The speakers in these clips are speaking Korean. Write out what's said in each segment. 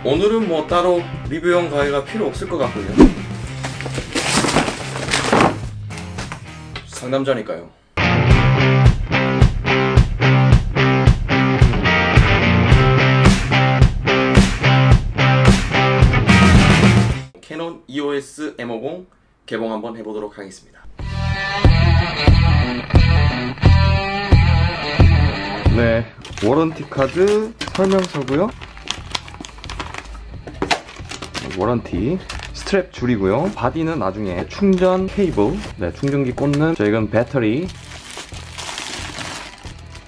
오늘은 뭐 따로 리뷰용 가위가 필요 없을 것 같군요. 상남자니까요. 캐논 EOS M50 개봉 한번 해보도록 하겠습니다. 네, 워런티 카드 설명서고요. 워런티 스트랩 줄이고요. 바디는 나중에 충전 케이블, 네, 충전기 꽂는 저희는 배터리,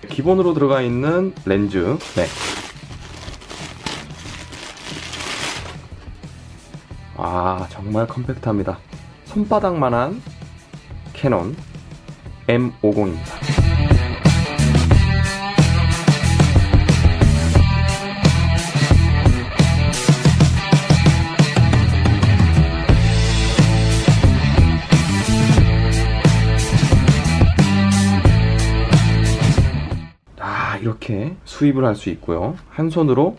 기본으로 들어가 있는 렌즈, 네. 아, 정말 컴팩트합니다. 손바닥만한 캐논 M50입니다. 이렇게 수입을 할 수 있고요. 한 손으로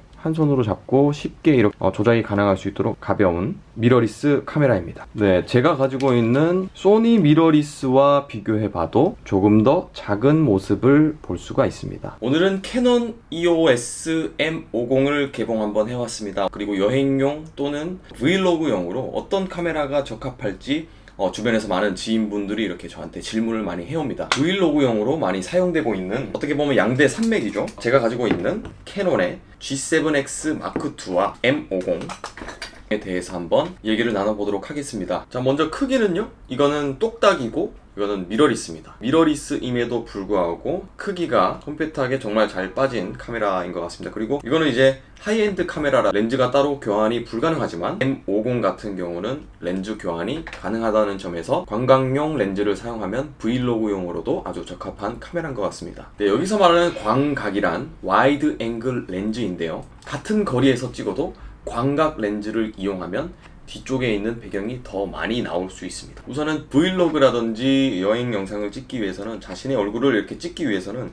잡고 쉽게 이렇게 조작이 가능할 수 있도록 가벼운 미러리스 카메라입니다. 네, 제가 가지고 있는 소니 미러리스와 비교해봐도 조금 더 작은 모습을 볼 수가 있습니다. 오늘은 캐논 EOS M50을 개봉 한번 해왔습니다. 그리고 여행용 또는 브이로그용으로 어떤 카메라가 적합할지 주변에서 많은 지인분들이 이렇게 저한테 질문을 많이 해옵니다. 브이로그용으로 많이 사용되고 있는, 어떻게 보면 양대 산맥이죠. 제가 가지고 있는 캐논의 G7X 마크2와 M50에 대해서 한번 얘기를 나눠보도록 하겠습니다. 자, 먼저 크기는요, 이거는 똑딱이고 이거는 미러리스입니다. 미러리스임에도 불구하고 크기가 컴팩트하게 정말 잘 빠진 카메라인 것 같습니다. 그리고 이거는 이제 하이엔드 카메라라 렌즈가 따로 교환이 불가능하지만 M50 같은 경우는 렌즈 교환이 가능하다는 점에서 관광용 렌즈를 사용하면 브이로그용으로도 아주 적합한 카메라인 것 같습니다. 네, 여기서 말하는 광각이란 와이드 앵글 렌즈인데요, 같은 거리에서 찍어도 광각 렌즈를 이용하면 뒤쪽에 있는 배경이 더 많이 나올 수 있습니다. 우선은 브이로그라든지 여행 영상을 찍기 위해서는, 자신의 얼굴을 이렇게 찍기 위해서는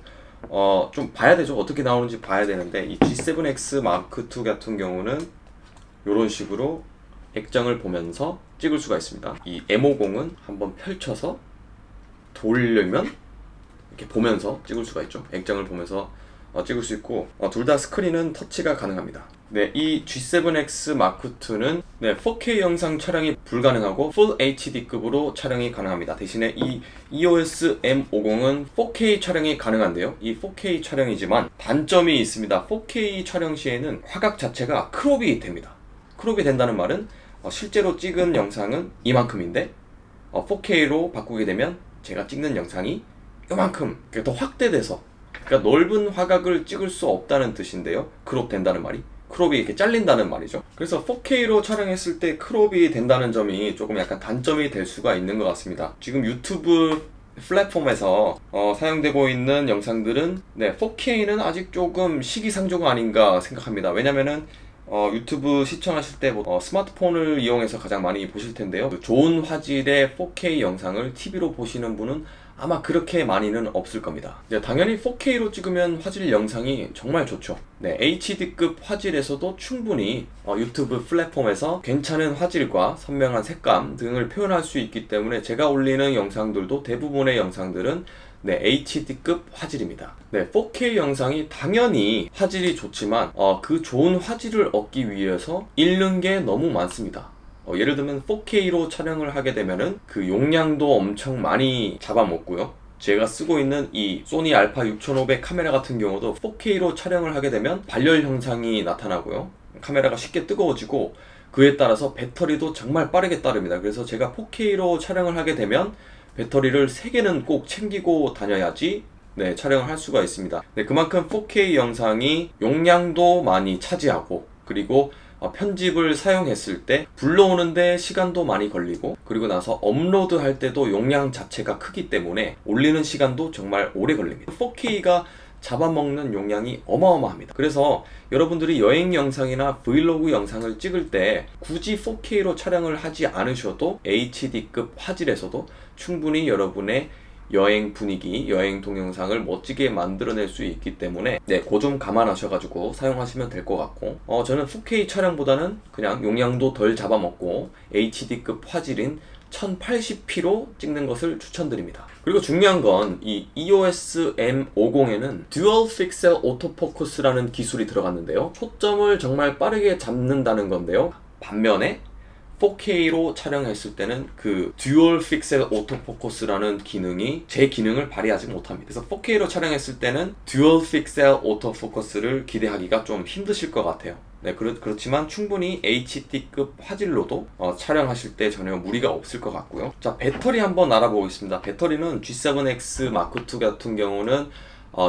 좀 봐야 되죠. 어떻게 나오는지 봐야 되는데, 이 G7X 마크2 같은 경우는 이런 식으로 액정을 보면서 찍을 수가 있습니다. 이 M50은 한번 펼쳐서 돌리면 이렇게 보면서 찍을 수가 있죠. 액정을 보면서 찍을 수 있고, 둘 다 스크린은 터치가 가능합니다. 네, 이 G7X 마크2는 4K 영상 촬영이 불가능하고 Full HD급으로 촬영이 가능합니다. 대신에 이 EOS M50은 4K 촬영이 가능한데요, 이 4K 촬영이지만 단점이 있습니다. 4K 촬영 시에는 화각 자체가 크롭이 됩니다. 크롭이 된다는 말은 실제로 찍은 영상은 이만큼인데 4K로 바꾸게 되면 제가 찍는 영상이 이만큼 더 확대돼서, 그러니까 넓은 화각을 찍을 수 없다는 뜻인데요, 크롭 된다는 말이. 크롭이 이렇게 잘린다는 말이죠. 그래서 4K로 촬영했을 때 크롭이 된다는 점이 조금 약간 단점이 될 수가 있는 것 같습니다. 지금 유튜브 플랫폼에서 사용되고 있는 영상들은 4K는 아직 조금 시기상조가 아닌가 생각합니다. 왜냐면은 유튜브 시청하실 때 스마트폰을 이용해서 가장 많이 보실 텐데요, 좋은 화질의 4K 영상을 TV로 보시는 분은 아마 그렇게 많이는 없을 겁니다. 당연히 4K로 찍으면 화질 영상이 정말 좋죠. HD급 화질에서도 충분히 유튜브 플랫폼에서 괜찮은 화질과 선명한 색감 등을 표현할 수 있기 때문에 제가 올리는 영상들도 대부분의 영상들은 HD급 화질입니다. 4K 영상이 당연히 화질이 좋지만 그 좋은 화질을 얻기 위해서 잃는 게 너무 많습니다. 예를 들면 4K로 촬영을 하게 되면은 그 용량도 엄청 많이 잡아먹고요. 제가 쓰고 있는 이 소니 알파 6500 카메라 같은 경우도 4K로 촬영을 하게 되면 발열 현상이 나타나고요, 카메라가 쉽게 뜨거워지고, 그에 따라서 배터리도 정말 빠르게 따릅니다. 그래서 제가 4K로 촬영을 하게 되면 배터리를 3개는 꼭 챙기고 다녀야지 촬영을 할 수가 있습니다. 그만큼 4K 영상이 용량도 많이 차지하고, 그리고 편집을 사용했을 때 불러오는데 시간도 많이 걸리고, 그리고 나서 업로드 할 때도 용량 자체가 크기 때문에 올리는 시간도 정말 오래 걸립니다. 4K가 잡아먹는 용량이 어마어마합니다. 그래서 여러분들이 여행 영상이나 브이로그 영상을 찍을 때 굳이 4K로 촬영을 하지 않으셔도 HD급 화질에서도 충분히 여러분의 여행 분위기, 여행 동영상을 멋지게 만들어낼 수 있기 때문에 그 점 감안하셔가지고 사용하시면 될 것 같고, 저는 4K 촬영보다는 그냥 용량도 덜 잡아먹고 HD급 화질인 1080p로 찍는 것을 추천드립니다. 그리고 중요한 건 이 EOS M50에는 듀얼 픽셀 오토포커스라는 기술이 들어갔는데요, 초점을 정말 빠르게 잡는다는 건데요, 반면에 4K로 촬영했을 때는 그 듀얼 픽셀 오토포커스라는 기능이 제 기능을 발휘하지 못합니다. 그래서 4K로 촬영했을 때는 듀얼 픽셀 오토포커스를 기대하기가 좀 힘드실 것 같아요. 네, 그렇지만 충분히 HD급 화질로도 촬영하실 때 전혀 무리가 없을 것 같고요. 자, 배터리 한번 알아보겠습니다. 배터리는 G7X Mark II 같은 경우는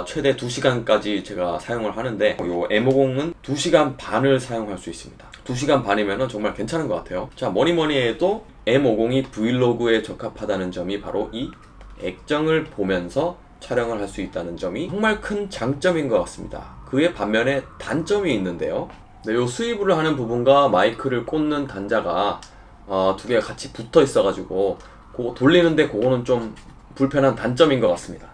최대 2시간까지 제가 사용을 하는데, 요 M50은 2시간 반을 사용할 수 있습니다. 2시간 반이면 정말 괜찮은 것 같아요. 자, 뭐니뭐니 해도 M50이 브이로그에 적합하다는 점이 바로 이 액정을 보면서 촬영을 할 수 있다는 점이 정말 큰 장점인 것 같습니다. 그의 반면에 단점이 있는데요, 네, 요 스위브를 하는 부분과 마이크를 꽂는 단자가 두 개가 같이 붙어 있어 가지고 그거 돌리는데 그거는 좀 불편한 단점인 것 같습니다.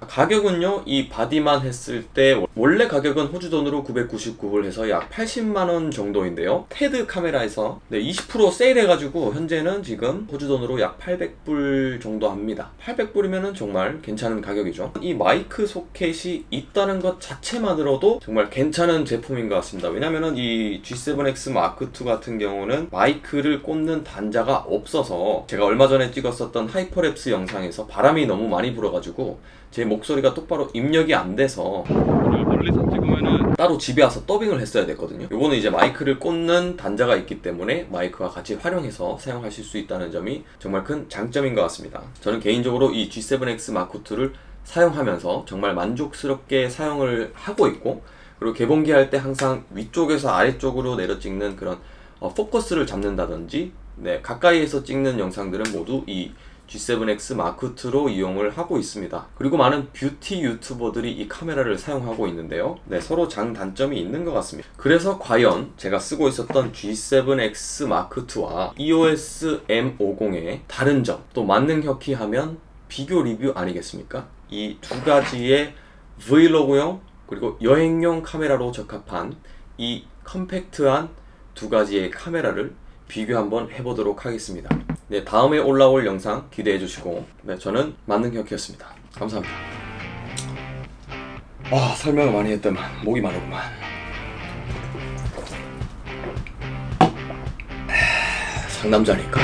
가격은요, 이 바디만 했을 때 원래 가격은 호주 돈으로 999불 해서 약 80만원 정도인데요, 테드 카메라에서 20% 세일해가지고 현재는 지금 호주 돈으로 약 800불 정도 합니다. 800불이면 정말 괜찮은 가격이죠. 이 마이크 소켓이 있다는 것 자체만으로도 정말 괜찮은 제품인 것 같습니다. 왜냐면은 이 G7X Mark II 같은 경우는 마이크를 꽂는 단자가 없어서, 제가 얼마 전에 찍었었던 하이퍼랩스 영상에서 바람이 너무 많이 불어가지고 제 목소리가 똑바로 입력이 안 돼서 멀리서 찍으면은 따로 집에 와서 더빙을 했어야 됐거든요. 요거는 이제 마이크를 꽂는 단자가 있기 때문에 마이크와 같이 활용해서 사용하실 수 있다는 점이 정말 큰 장점인 것 같습니다. 저는 개인적으로 이 G7X Mark II를 사용하면서 정말 만족스럽게 사용을 하고 있고, 그리고 개봉기 할 때 항상 위쪽에서 아래쪽으로 내려 찍는 그런 포커스를 잡는다든지, 가까이에서 찍는 영상들은 모두 이 G7X Mark II로 이용을 하고 있습니다. 그리고 많은 뷰티 유튜버들이 이 카메라를 사용하고 있는데요, 서로 장단점이 있는 것 같습니다. 그래서 과연 제가 쓰고 있었던 G7X Mark II와 EOS M50의 다른 점, 또 만능혁키 하면 비교 리뷰 아니겠습니까? 이 두 가지의 브이로그용 그리고 여행용 카메라로 적합한 이 컴팩트한 두 가지의 카메라를 비교 한번 해보도록 하겠습니다. 다음에 올라올 영상 기대해 주시고, 저는 만능혁키였습니다. 감사합니다. 설명을 많이 했더만 목이 마르구만. 상남자니까.